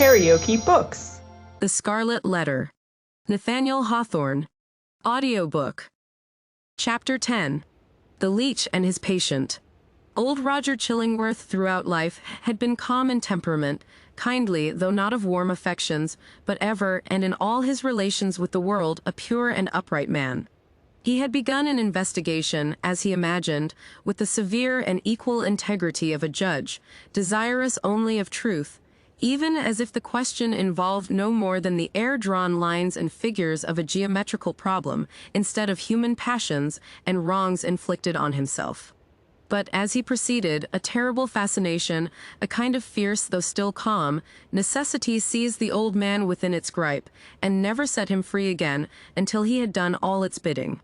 KaraokeBooks. The Scarlet Letter. Nathaniel Hawthorne. Audiobook. Chapter 10. The Leech and His Patient. Old Roger Chillingworth throughout life had been calm in temperament, kindly, though not of warm affections, but ever, and in all his relations with the world, a pure and upright man. He had begun an investigation, as he imagined, with the severe and equal integrity of a judge, desirous only of truth, even as if the question involved no more than the air-drawn lines and figures of a geometrical problem, instead of human passions and wrongs inflicted on himself. But as he proceeded, a terrible fascination, a kind of fierce though still calm, necessity seized the old man within its gripe, and never set him free again until he had done all its bidding.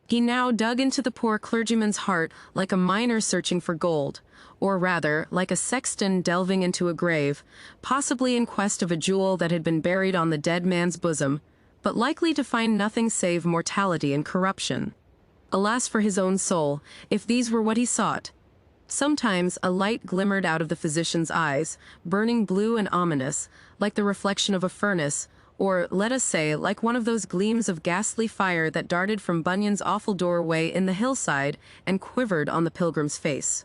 He now dug into the poor clergyman's heart like a miner searching for gold, or rather, like a sexton delving into a grave, possibly in quest of a jewel that had been buried on the dead man's bosom, but likely to find nothing save mortality and corruption. Alas for his own soul, if these were what he sought. Sometimes a light glimmered out of the physician's eyes, burning blue and ominous, like the reflection of a furnace, or, let us say, like one of those gleams of ghastly fire that darted from Bunyan's awful doorway in the hillside and quivered on the pilgrim's face.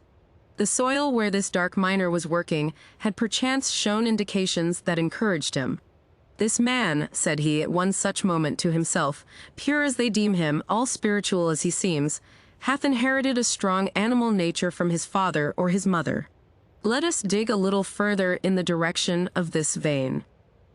The soil where this dark miner was working had perchance shown indications that encouraged him. "This man," said he at one such moment to himself, "pure as they deem him, all spiritual as he seems, hath inherited a strong animal nature from his father or his mother. Let us dig a little further in the direction of this vein."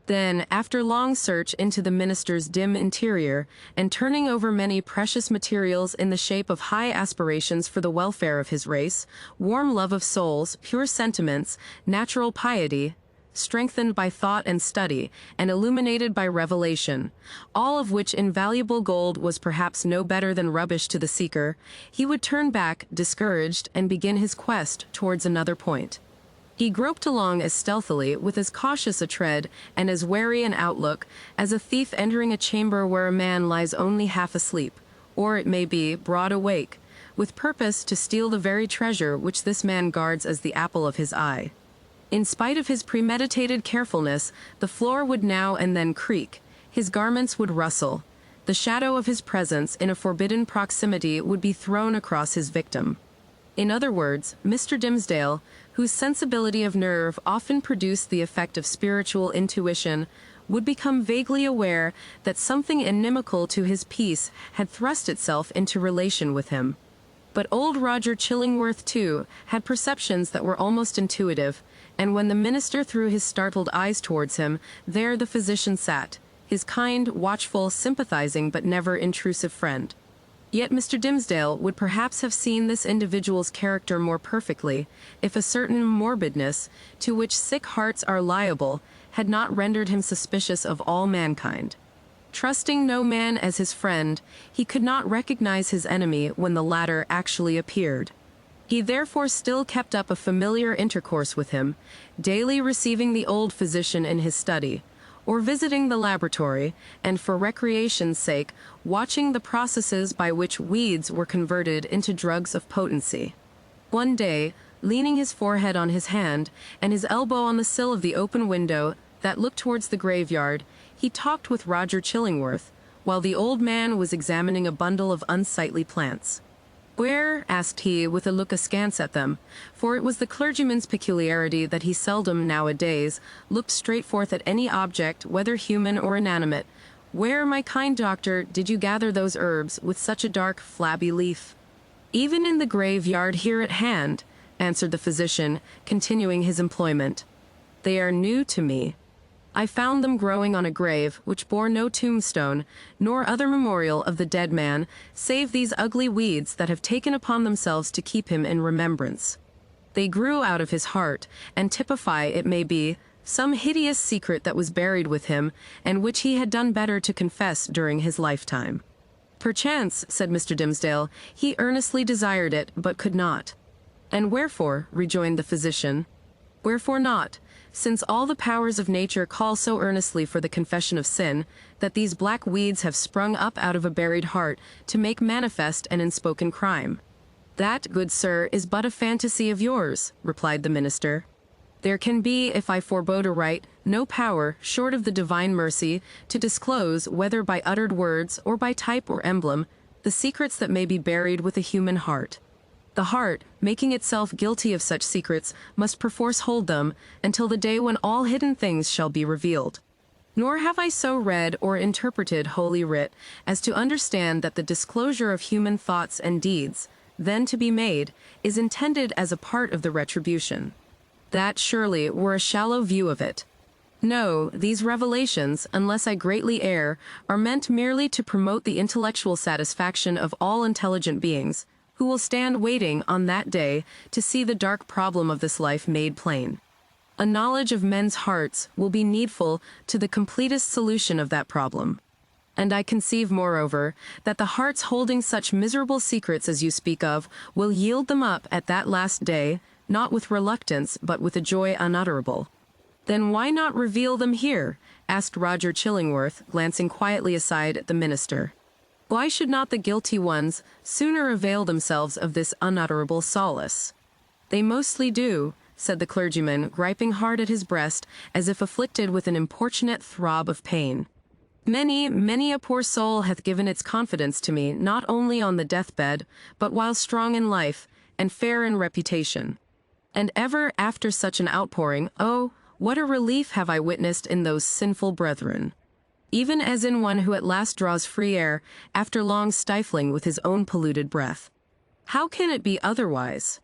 Then, after long search into the minister's dim interior, and turning over many precious materials in the shape of high aspirations for the welfare of his race, warm love of souls, pure sentiments, natural piety, strengthened by thought and study, and illuminated by revelation, all of which invaluable gold was perhaps no better than rubbish to the seeker, he would turn back, discouraged, and begin his quest towards another point. He groped along as stealthily, with as cautious a tread, and as wary an outlook, as a thief entering a chamber where a man lies only half asleep, or, it may be, broad awake, with purpose to steal the very treasure which this man guards as the apple of his eye. In spite of his premeditated carefulness, the floor would now and then creak, his garments would rustle, the shadow of his presence in a forbidden proximity would be thrown across his victim. In other words, Mr. Dimmesdale, whose sensibility of nerve often produced the effect of spiritual intuition, would become vaguely aware that something inimical to his peace had thrust itself into relation with him. But old Roger Chillingworth, too, had perceptions that were almost intuitive, and when the minister threw his startled eyes towards him, there the physician sat, his kind, watchful, sympathizing but never intrusive friend. Yet Mr. Dimmesdale would perhaps have seen this individual's character more perfectly, if a certain morbidness, to which sick hearts are liable, had not rendered him suspicious of all mankind. Trusting no man as his friend, he could not recognize his enemy when the latter actually appeared. He therefore still kept up a familiar intercourse with him, daily receiving the old physician in his study, or visiting the laboratory, and for recreation's sake, watching the processes by which weeds were converted into drugs of potency. One day, leaning his forehead on his hand, and his elbow on the sill of the open window that looked towards the graveyard, he talked with Roger Chillingworth, while the old man was examining a bundle of unsightly plants. "Where?" asked he, with a look askance at them, for it was the clergyman's peculiarity that he seldom, nowadays, looked straight forth at any object, whether human or inanimate. "Where, my kind doctor, did you gather those herbs, with such a dark, flabby leaf?" "Even in the graveyard here at hand," answered the physician, continuing his employment. "They are new to me. I found them growing on a grave which bore no tombstone, nor other memorial of the dead man, save these ugly weeds that have taken upon themselves to keep him in remembrance. They grew out of his heart, and typify, it may be, some hideous secret that was buried with him, and which he had done better to confess during his lifetime." "Perchance," said Mr. Dimmesdale, "he earnestly desired it, but could not." "And wherefore?" rejoined the physician. "Wherefore not? Since all the powers of nature call so earnestly for the confession of sin, that these black weeds have sprung up out of a buried heart to make manifest an unspoken crime." "That, good sir, is but a fantasy of yours," replied the minister. There can be, if I forbode to write, no power, short of the divine mercy, to disclose, whether by uttered words, or by type or emblem, the secrets that may be buried with a human heart. The heart, making itself guilty of such secrets, must perforce hold them, until the day when all hidden things shall be revealed. Nor have I so read or interpreted Holy Writ as to understand that the disclosure of human thoughts and deeds, then to be made, is intended as a part of the retribution. That, surely, were a shallow view of it. No, these revelations, unless I greatly err, are meant merely to promote the intellectual satisfaction of all intelligent beings, who will stand waiting on that day to see the dark problem of this life made plain. A knowledge of men's hearts will be needful to the completest solution of that problem. And I conceive, moreover, that the hearts holding such miserable secrets as you speak of will yield them up at that last day, not with reluctance, but with a joy unutterable. Then why not reveal them here? Asked Roger Chillingworth, glancing quietly aside at the minister. Why should not the guilty ones sooner avail themselves of this unutterable solace? They mostly do, said the clergyman, griping hard at his breast, as if afflicted with an importunate throb of pain. Many a poor soul hath given its confidence to me, not only on the deathbed, but while strong in life, and fair in reputation. And ever after such an outpouring, oh, what a relief have I witnessed in those sinful brethren! Even as in one who at last draws free air, after long stifling with his own polluted breath. How can it be otherwise?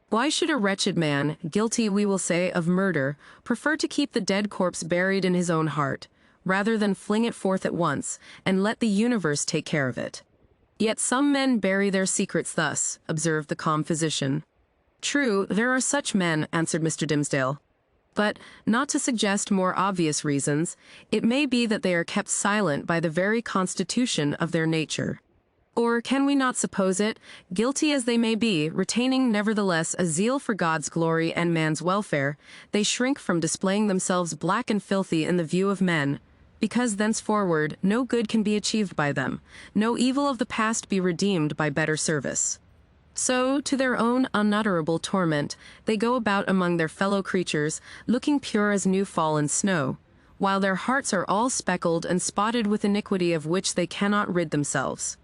Why should a wretched man, guilty, we will say, of murder, prefer to keep the dead corpse buried in his own heart, rather than fling it forth at once, and let the universe take care of it? Yet some men bury their secrets thus, observed the calm physician. True, there are such men, answered Mr. Dimsdale. But, not to suggest more obvious reasons, it may be that they are kept silent by the very constitution of their nature. Or can we not suppose it, guilty as they may be, retaining nevertheless a zeal for God's glory and man's welfare, they shrink from displaying themselves black and filthy in the view of men, because thenceforward no good can be achieved by them, no evil of the past be redeemed by better service. So, to their own unutterable torment, they go about among their fellow creatures, looking pure as new-fallen snow, while their hearts are all speckled and spotted with iniquity of which they cannot rid themselves.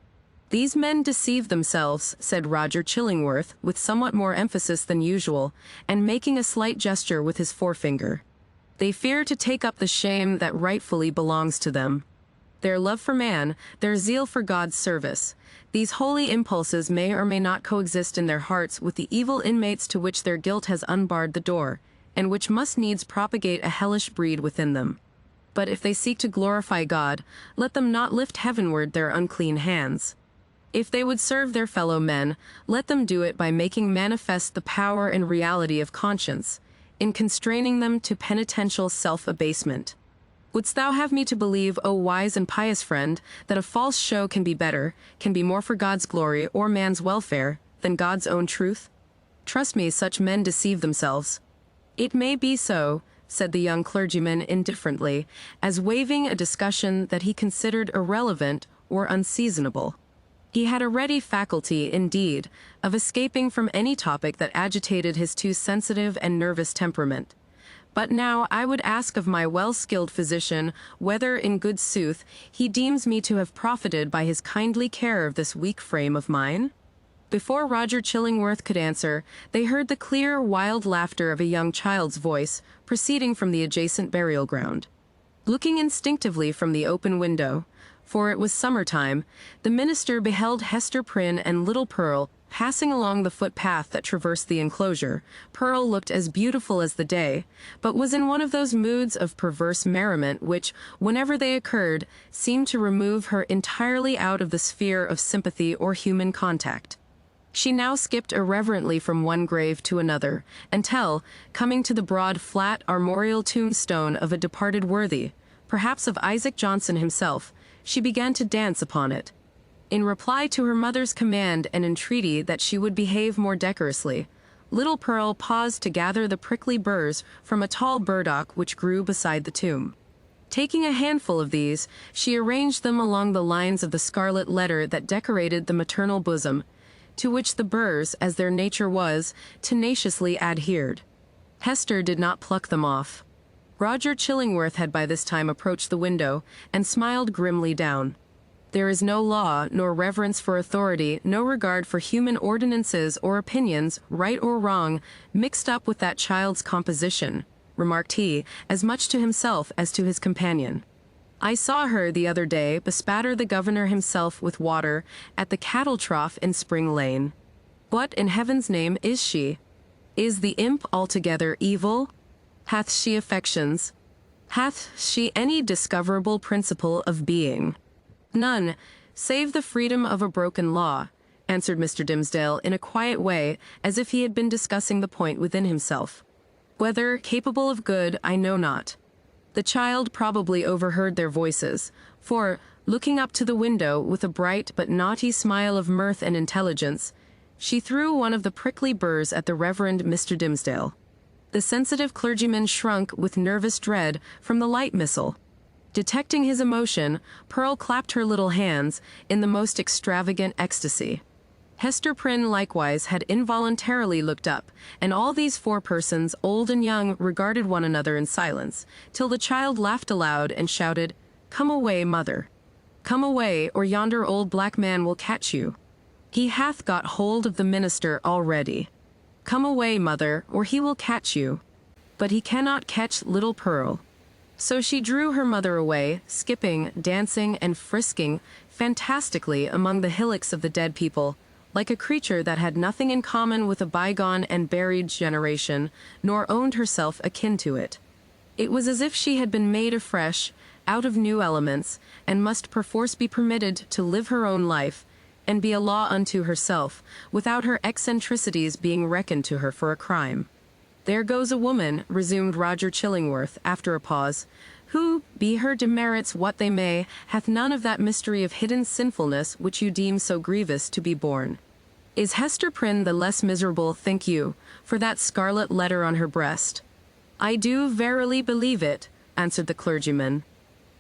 These men deceive themselves, said Roger Chillingworth, with somewhat more emphasis than usual, and making a slight gesture with his forefinger. They fear to take up the shame that rightfully belongs to them. Their love for man, their zeal for God's service, these holy impulses may or may not coexist in their hearts with the evil inmates to which their guilt has unbarred the door, and which must needs propagate a hellish breed within them. But if they seek to glorify God, let them not lift heavenward their unclean hands. If they would serve their fellow men, let them do it by making manifest the power and reality of conscience, in constraining them to penitential self-abasement. Wouldst thou have me to believe, O wise and pious friend, that a false show can be better, can be more for God's glory or man's welfare, than God's own truth? Trust me, such men deceive themselves. It may be so, said the young clergyman indifferently, as waiving a discussion that he considered irrelevant or unseasonable. He had a ready faculty, indeed, of escaping from any topic that agitated his too sensitive and nervous temperament. But now I would ask of my well-skilled physician whether, in good sooth, he deems me to have profited by his kindly care of this weak frame of mine? Before Roger Chillingworth could answer, they heard the clear, wild laughter of a young child's voice, proceeding from the adjacent burial ground. Looking instinctively from the open window, for it was summer-time, the minister beheld Hester Prynne and little Pearl passing along the footpath that traversed the enclosure. Pearl looked as beautiful as the day, but was in one of those moods of perverse merriment which, whenever they occurred, seemed to remove her entirely out of the sphere of sympathy or human contact. She now skipped irreverently from one grave to another, until, coming to the broad, flat, armorial tombstone of a departed worthy, perhaps of Isaac Johnson himself, she began to dance upon it. In reply to her mother's command and entreaty that she would behave more decorously, little Pearl paused to gather the prickly burrs from a tall burdock which grew beside the tomb. Taking a handful of these, she arranged them along the lines of the scarlet letter that decorated the maternal bosom, to which the burrs, as their nature was, tenaciously adhered. Hester did not pluck them off. Roger Chillingworth had by this time approached the window, and smiled grimly down. There is no law, nor reverence for authority, no regard for human ordinances or opinions, right or wrong, mixed up with that child's composition, remarked he, as much to himself as to his companion. I saw her the other day bespatter the governor himself with water at the cattle trough in Spring Lane. What in heaven's name is she? Is the imp altogether evil? Hath she affections? Hath she any discoverable principle of being? None, save the freedom of a broken law, answered Mr. Dimmesdale in a quiet way, as if he had been discussing the point within himself. Whether capable of good, I know not. The child probably overheard their voices, for, looking up to the window with a bright but naughty smile of mirth and intelligence, she threw one of the prickly burrs at the Reverend Mr. Dimmesdale. The sensitive clergyman shrunk with nervous dread from the light missile. Detecting his emotion, Pearl clapped her little hands in the most extravagant ecstasy. Hester Prynne likewise had involuntarily looked up, and all these four persons, old and young, regarded one another in silence, till the child laughed aloud and shouted, "Come away, mother. Come away, or yonder old black man will catch you. He hath got hold of the minister already. Come away, mother, or he will catch you. But he cannot catch little Pearl." So she drew her mother away, skipping, dancing, and frisking fantastically among the hillocks of the dead people, like a creature that had nothing in common with a bygone and buried generation, nor owned herself akin to it. It was as if she had been made afresh, out of new elements, and must perforce be permitted to live her own life, and be a law unto herself, without her eccentricities being reckoned to her for a crime. "There goes a woman," resumed Roger Chillingworth, after a pause, "who, be her demerits what they may, hath none of that mystery of hidden sinfulness which you deem so grievous to be borne. Is Hester Prynne the less miserable, think you, for that scarlet letter on her breast?" "I do verily believe it," answered the clergyman.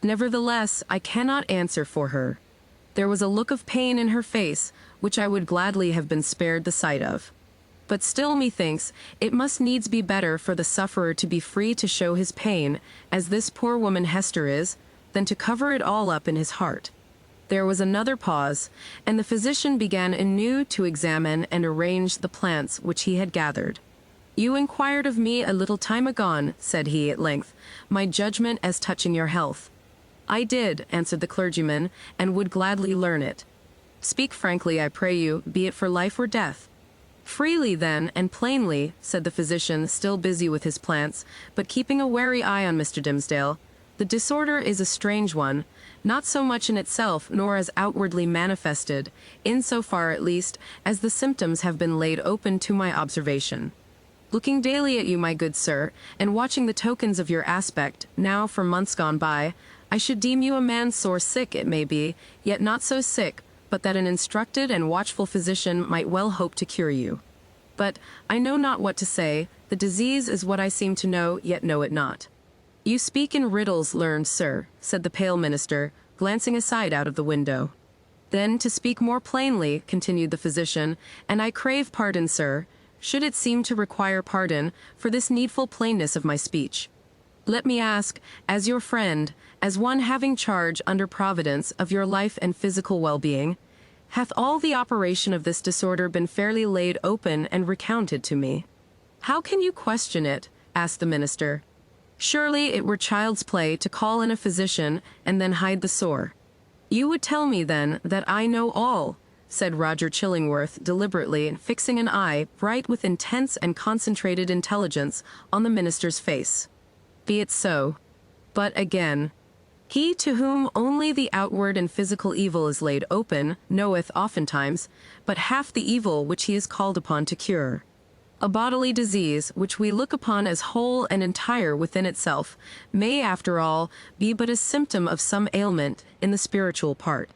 "Nevertheless, I cannot answer for her. There was a look of pain in her face, which I would gladly have been spared the sight of. But still, methinks, it must needs be better for the sufferer to be free to show his pain, as this poor woman Hester is, than to cover it all up in his heart." There was another pause, and the physician began anew to examine and arrange the plants which he had gathered. "You inquired of me a little time agone," said he at length, "my judgment as touching your health." "I did," answered the clergyman, "and would gladly learn it." "Speak frankly, I pray you, be it for life or death." "Freely, then, and plainly," said the physician, still busy with his plants, but keeping a wary eye on Mr. Dimmesdale. "The disorder is a strange one, not so much in itself nor as outwardly manifested, in so far at least as the symptoms have been laid open to my observation. Looking daily at you, my good sir, and watching the tokens of your aspect, now for months gone by, I should deem you a man sore sick, it may be, yet not so sick, but that an instructed and watchful physician might well hope to cure you. But I know not what to say, the disease is what I seem to know, yet know it not." "You speak in riddles, learned sir," said the pale minister, glancing aside out of the window. "Then, to speak more plainly," continued the physician, "and I crave pardon, sir, should it seem to require pardon, for this needful plainness of my speech. Let me ask, as your friend, as one having charge under Providence of your life and physical well-being, hath all the operation of this disorder been fairly laid open and recounted to me?" "How can you question it?" asked the minister. "Surely it were child's play to call in a physician and then hide the sore." "You would tell me, then, that I know all," said Roger Chillingworth deliberately, fixing an eye, bright with intense and concentrated intelligence, on the minister's face. "Be it so. But again, he to whom only the outward and physical evil is laid open, knoweth oftentimes but half the evil which he is called upon to cure. A bodily disease, which we look upon as whole and entire within itself, may, after all, be but a symptom of some ailment in the spiritual part.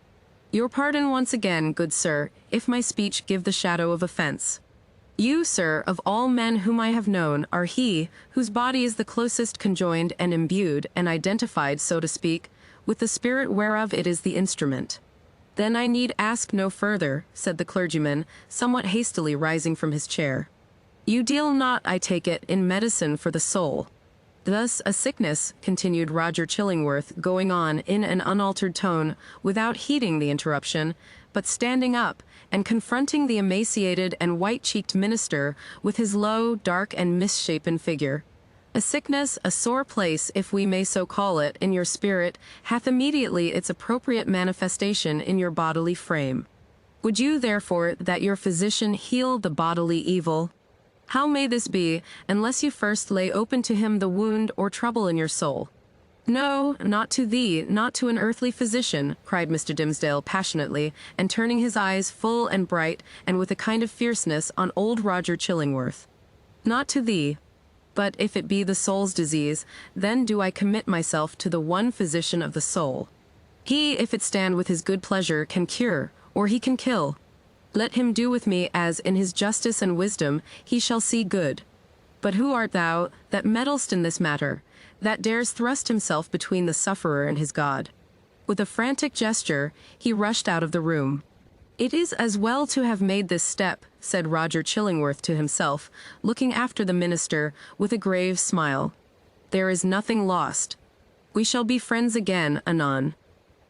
Your pardon once again, good sir, if my speech give the shadow of offense. You, sir, of all men whom I have known, are he whose body is the closest conjoined and imbued and identified, so to speak, with the spirit whereof it is the instrument. Then I need ask no further," said the clergyman, somewhat hastily rising from his chair. You deal not, I take it, in medicine for the soul. Thus a sickness, continued Roger Chillingworth, going on in an unaltered tone, without heeding the interruption, but standing up, and confronting the emaciated and white-cheeked minister with his low, dark, and misshapen figure. A sickness, a sore place, if we may so call it, in your spirit, hath immediately its appropriate manifestation in your bodily frame. Would you, therefore, that your physician heal the bodily evil? How may this be, unless you first lay open to him the wound or trouble in your soul? No, not to thee, not to an earthly physician, cried Mr. Dimmesdale passionately, and turning his eyes full and bright, and with a kind of fierceness, on old Roger Chillingworth. Not to thee. But if it be the soul's disease, then do I commit myself to the one physician of the soul. He, if it stand with his good pleasure, can cure, or he can kill. Let him do with me as, in his justice and wisdom, he shall see good. But who art thou, that meddlest in this matter, that dares thrust himself between the sufferer and his God? With a frantic gesture, he rushed out of the room. It is as well to have made this step, said Roger Chillingworth to himself, looking after the minister with a grave smile. There is nothing lost. We shall be friends again, anon.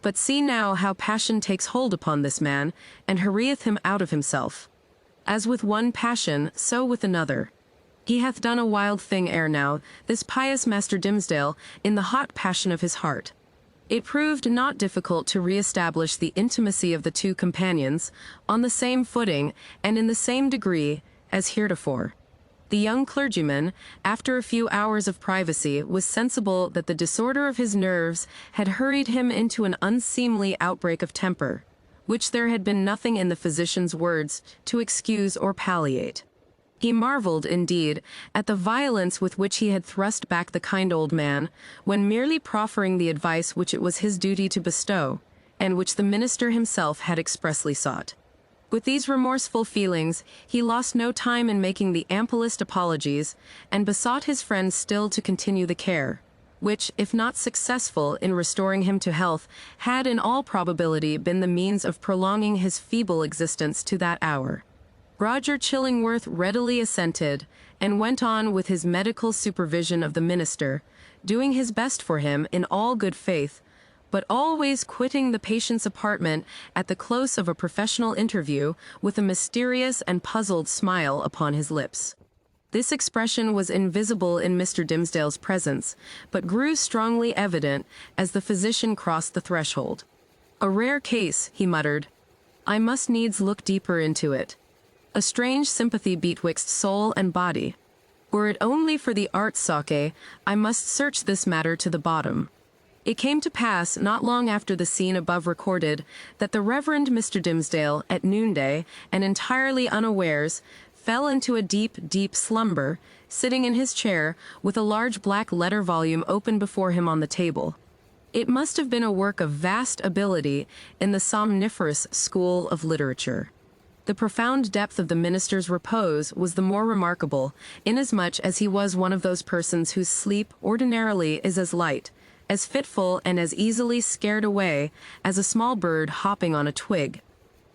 But see now how passion takes hold upon this man, and hurrieth him out of himself. As with one passion, so with another. He hath done a wild thing ere now, this pious Master Dimmesdale, in the hot passion of his heart. It proved not difficult to re-establish the intimacy of the two companions, on the same footing, and in the same degree, as heretofore. The young clergyman, after a few hours of privacy, was sensible that the disorder of his nerves had hurried him into an unseemly outbreak of temper, which there had been nothing in the physician's words to excuse or palliate. He marveled, indeed, at the violence with which he had thrust back the kind old man, when merely proffering the advice which it was his duty to bestow, and which the minister himself had expressly sought. With these remorseful feelings, he lost no time in making the amplest apologies, and besought his friend still to continue the care, which, if not successful in restoring him to health, had in all probability been the means of prolonging his feeble existence to that hour. Roger Chillingworth readily assented, and went on with his medical supervision of the minister, doing his best for him in all good faith, but always quitting the patient's apartment at the close of a professional interview with a mysterious and puzzled smile upon his lips. This expression was invisible in Mr. Dimmesdale's presence, but grew strongly evident as the physician crossed the threshold. A rare case, he muttered. I must needs look deeper into it. A strange sympathy betwixt soul and body. Were it only for the art sake, I must search this matter to the bottom. It came to pass, not long after the scene above recorded, that the Reverend Mr. Dimmesdale, at noonday, and entirely unawares, fell into a deep, deep slumber, sitting in his chair, with a large black letter volume open before him on the table. It must have been a work of vast ability in the somniferous school of literature. The profound depth of the minister's repose was the more remarkable, inasmuch as he was one of those persons whose sleep ordinarily is as light, as fitful and as easily scared away as a small bird hopping on a twig.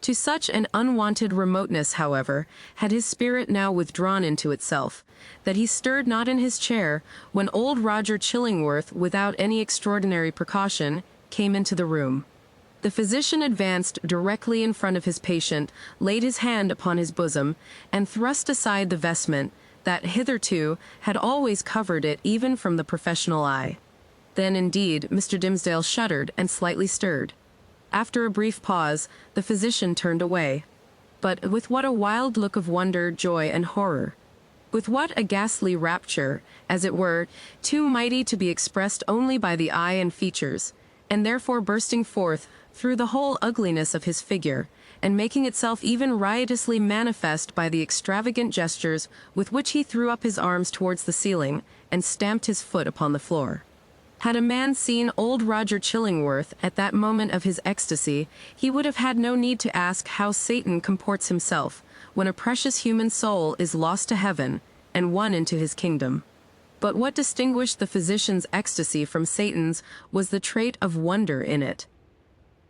To such an unwonted remoteness, however, had his spirit now withdrawn into itself, that he stirred not in his chair when old Roger Chillingworth, without any extraordinary precaution, came into the room. The physician advanced directly in front of his patient, laid his hand upon his bosom, and thrust aside the vestment that hitherto had always covered it even from the professional eye. Then, indeed, Mr. Dimmesdale shuddered and slightly stirred. After a brief pause, the physician turned away. But with what a wild look of wonder, joy, and horror! With what a ghastly rapture, as it were, too mighty to be expressed only by the eye and features, and therefore bursting forth through the whole ugliness of his figure, and making itself even riotously manifest by the extravagant gestures with which he threw up his arms towards the ceiling, and stamped his foot upon the floor. Had a man seen old Roger Chillingworth at that moment of his ecstasy, he would have had no need to ask how Satan comports himself when a precious human soul is lost to heaven and won into his kingdom. But what distinguished the physician's ecstasy from Satan's was the trait of wonder in it.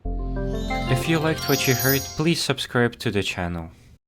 If you liked what you heard, please subscribe to the channel.